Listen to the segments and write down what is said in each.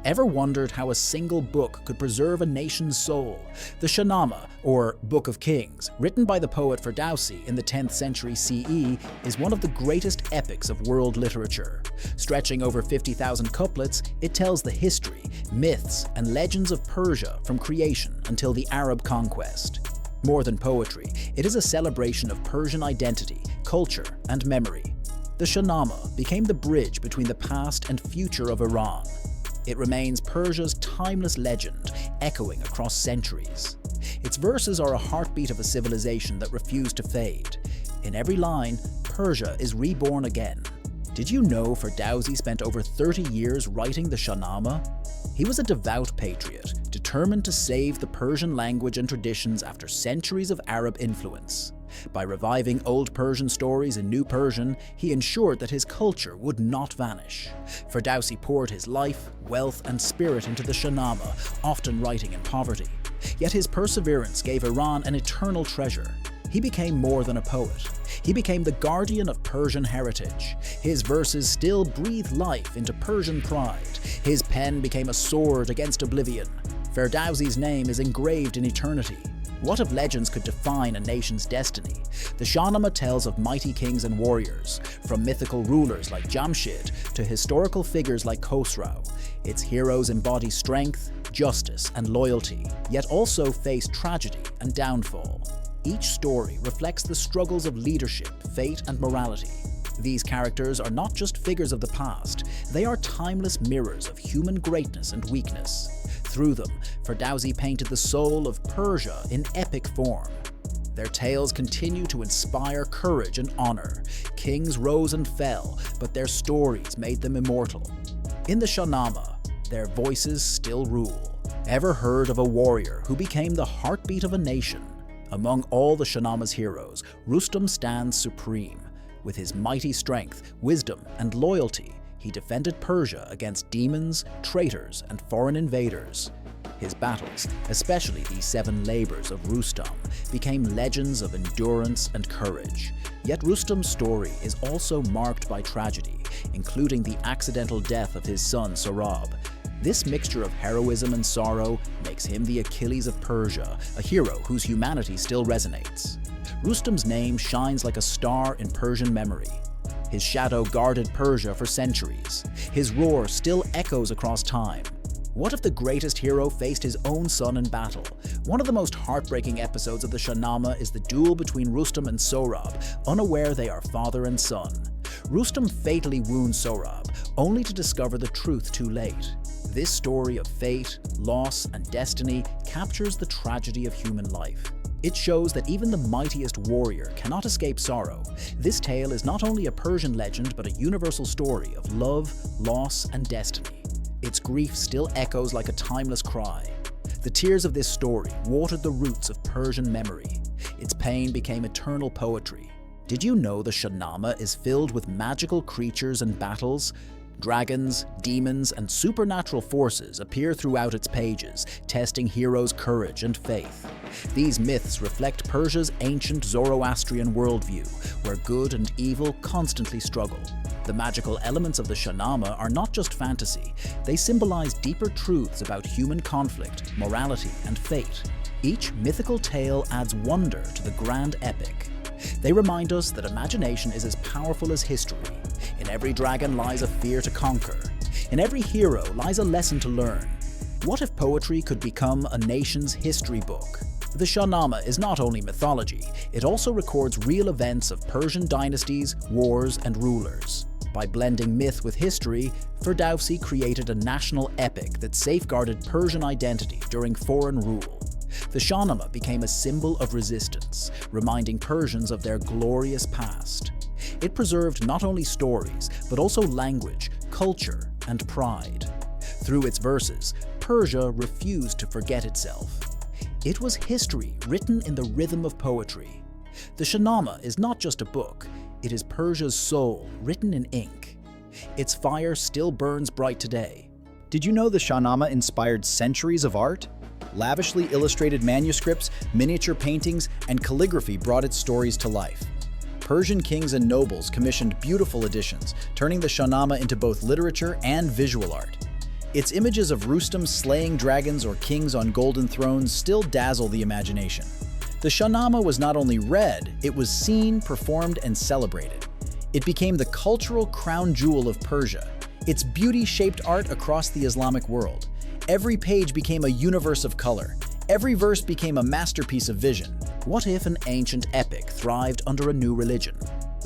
Ever wondered how a single book could preserve a nation's soul? The Shahnama, or Book of Kings, written by the poet Ferdowsi in the 10th century CE, is one of the greatest epics of world literature. Stretching over 50,000 couplets, it tells the history, myths, and legends of Persia from creation until the Arab conquest. More than poetry, it is a celebration of Persian identity, culture, and memory. The Shahnama became the bridge between the past and future of Iran. It remains Persia's timeless legend, echoing across centuries. Its verses are a heartbeat of a civilization that refused to fade. In every line, Persia is reborn again. Did you know Ferdowsi spent over 30 years writing the Shahnama? He was a devout patriot, determined to save the Persian language and traditions after centuries of Arab influence. By reviving old Persian stories in New Persian, he ensured that his culture would not vanish. Ferdowsi poured his life, wealth, and spirit into the Shahnama, often writing in poverty. Yet his perseverance gave Iran an eternal treasure. He became more than a poet. He became the guardian of Persian heritage. His verses still breathe life into Persian pride. His pen became a sword against oblivion. Ferdowsi's name is engraved in eternity. What if legends could define a nation's destiny? The Shahnama tells of mighty kings and warriors, from mythical rulers like Jamshid to historical figures like Khosrau. Its heroes embody strength, justice, and loyalty, yet also face tragedy and downfall. Each story reflects the struggles of leadership, fate, and morality. These characters are not just figures of the past, they are timeless mirrors of human greatness and weakness. Through them, Ferdowsi painted the soul of Persia in epic form. Their tales continue to inspire courage and honor. Kings rose and fell, but their stories made them immortal. In the Shahnama, their voices still rule. Ever heard of a warrior who became the heartbeat of a nation? Among all the Shahnama's heroes, Rostam stands supreme. With his mighty strength, wisdom, and loyalty, he defended Persia against demons, traitors, and foreign invaders. His battles, especially the 7 labors of Rostam, became legends of endurance and courage. Yet Rostam's story is also marked by tragedy, including the accidental death of his son Sohrab. This mixture of heroism and sorrow makes him the Achilles of Persia, a hero whose humanity still resonates. Rostam's name shines like a star in Persian memory. His shadow guarded Persia for centuries. His roar still echoes across time. What if the greatest hero faced his own son in battle? One of the most heartbreaking episodes of the Shahnama is the duel between Rostam and Sohrab, unaware they are father and son. Rostam fatally wounds Sohrab, only to discover the truth too late. This story of fate, loss, and destiny captures the tragedy of human life. It shows that even the mightiest warrior cannot escape sorrow. This tale is not only a Persian legend, but a universal story of love, loss, and destiny. Its grief still echoes like a timeless cry. The tears of this story watered the roots of Persian memory. Its pain became eternal poetry. Did you know the Shahnama is filled with magical creatures and battles? Dragons, demons, and supernatural forces appear throughout its pages, testing heroes' courage and faith. These myths reflect Persia's ancient Zoroastrian worldview, where good and evil constantly struggle. The magical elements of the Shahnama are not just fantasy, they symbolize deeper truths about human conflict, morality, and fate. Each mythical tale adds wonder to the grand epic. They remind us that imagination is as powerful as history. In every dragon lies a fear to conquer. In every hero lies a lesson to learn. What if poetry could become a nation's history book? The Shahnama is not only mythology, it also records real events of Persian dynasties, wars, and rulers. By blending myth with history, Ferdowsi created a national epic that safeguarded Persian identity during foreign rule. The Shahnama became a symbol of resistance, reminding Persians of their glorious past. It preserved not only stories, but also language, culture, and pride. Through its verses, Persia refused to forget itself. It was history written in the rhythm of poetry. The Shahnama is not just a book, it is Persia's soul written in ink. Its fire still burns bright today. Did you know the Shahnama inspired centuries of art? Lavishly illustrated manuscripts, miniature paintings, and calligraphy brought its stories to life. Persian kings and nobles commissioned beautiful editions, turning the Shahnama into both literature and visual art. Its images of Rostam slaying dragons or kings on golden thrones still dazzle the imagination. The Shahnama was not only read, it was seen, performed, and celebrated. It became the cultural crown jewel of Persia. Its beauty shaped art across the Islamic world. Every page became a universe of color. Every verse became a masterpiece of vision. What if an ancient epic thrived under a new religion?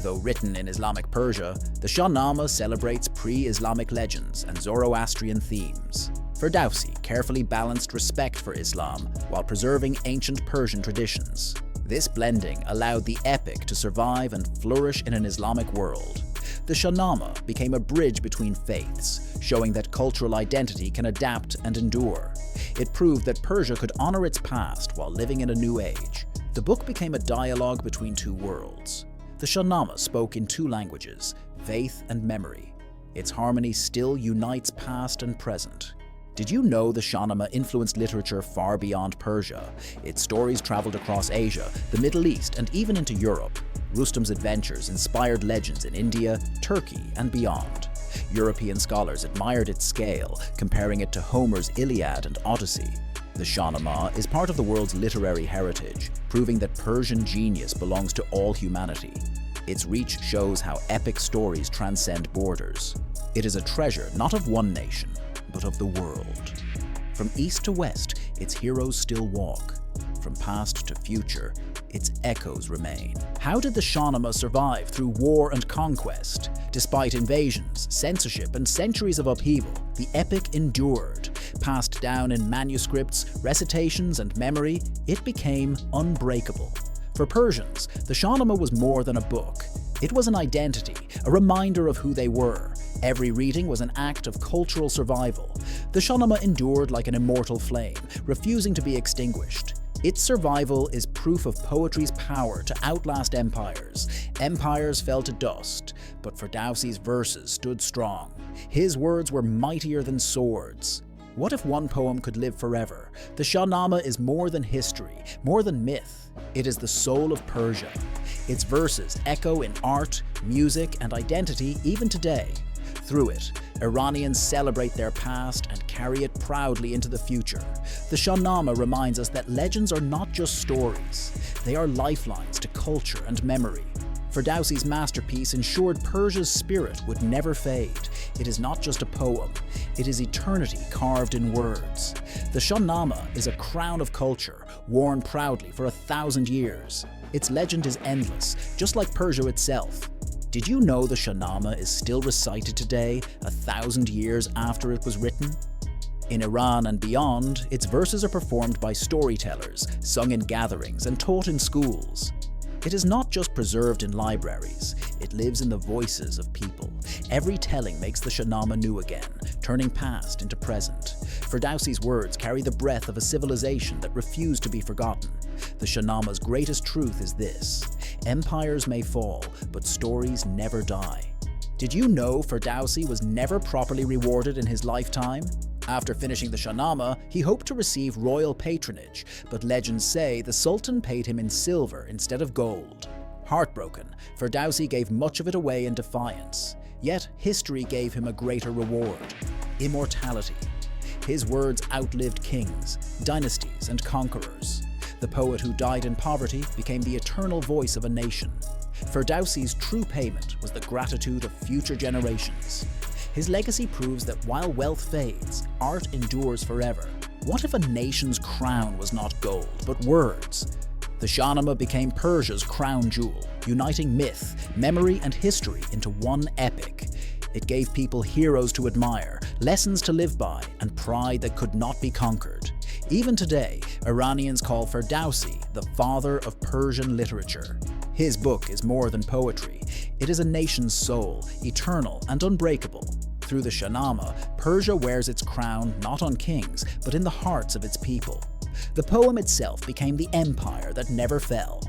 Though written in Islamic Persia, the Shahnama celebrates pre-Islamic legends and Zoroastrian themes. Ferdowsi carefully balanced respect for Islam while preserving ancient Persian traditions. This blending allowed the epic to survive and flourish in an Islamic world. The Shahnama became a bridge between faiths, showing that cultural identity can adapt and endure. It proved that Persia could honor its past while living in a new age. The book became a dialogue between two worlds. The Shahnama spoke in two languages, faith and memory. Its harmony still unites past and present. Did you know the Shahnama influenced literature far beyond Persia? Its stories traveled across Asia, the Middle East, and even into Europe. Rustam's adventures inspired legends in India, Turkey, and beyond. European scholars admired its scale, comparing it to Homer's Iliad and Odyssey. The Shahnama is part of the world's literary heritage, proving that Persian genius belongs to all humanity. Its reach shows how epic stories transcend borders. It is a treasure not of one nation, but of the world. From east to west, its heroes still walk. From past to future, its echoes remain. How did the Shahnama survive through war and conquest? Despite invasions, censorship, and centuries of upheaval, the epic endured. Passed down in manuscripts, recitations, and memory, it became unbreakable. For Persians, the Shahnama was more than a book. It was an identity, a reminder of who they were. Every reading was an act of cultural survival. The Shahnama endured like an immortal flame, refusing to be extinguished. Its survival is proof of poetry's power to outlast empires. Empires fell to dust, but Ferdowsi's verses stood strong. His words were mightier than swords. What if one poem could live forever? The Shahnama is more than history, more than myth. It is the soul of Persia. Its verses echo in art, music, and identity even today. Through it, Iranians celebrate their past and carry it proudly into the future. The Shahnama reminds us that legends are not just stories. They are lifelines to culture and memory. Ferdowsi's masterpiece ensured Persia's spirit would never fade. It is not just a poem, it is eternity carved in words. The Shahnama is a crown of culture, worn proudly for 1,000 years. Its legend is endless, just like Persia itself. Did you know the Shahnama is still recited today, 1,000 years after it was written? In Iran and beyond, its verses are performed by storytellers, sung in gatherings, and taught in schools. It is not just preserved in libraries, it lives in the voices of people. Every telling makes the Shahnama new again, turning past into present. Ferdowsi's words carry the breath of a civilization that refused to be forgotten. The Shahnama's greatest truth is this: empires may fall, but stories never die. Did you know Ferdowsi was never properly rewarded in his lifetime? After finishing the Shahnama, he hoped to receive royal patronage, but legends say the Sultan paid him in silver instead of gold. Heartbroken, Ferdowsi gave much of it away in defiance. Yet history gave him a greater reward: immortality. His words outlived kings, dynasties, and conquerors. The poet who died in poverty became the eternal voice of a nation. Ferdowsi's true payment was the gratitude of future generations. His legacy proves that while wealth fades, art endures forever. What if a nation's crown was not gold, but words? The Shahnama became Persia's crown jewel, uniting myth, memory, and history into one epic. It gave people heroes to admire, lessons to live by, and pride that could not be conquered. Even today, Iranians call Ferdowsi the father of Persian literature. His book is more than poetry. It is a nation's soul, eternal and unbreakable. Through the Shahnama, Persia wears its crown not on kings, but in the hearts of its people. The poem itself became the empire that never fell.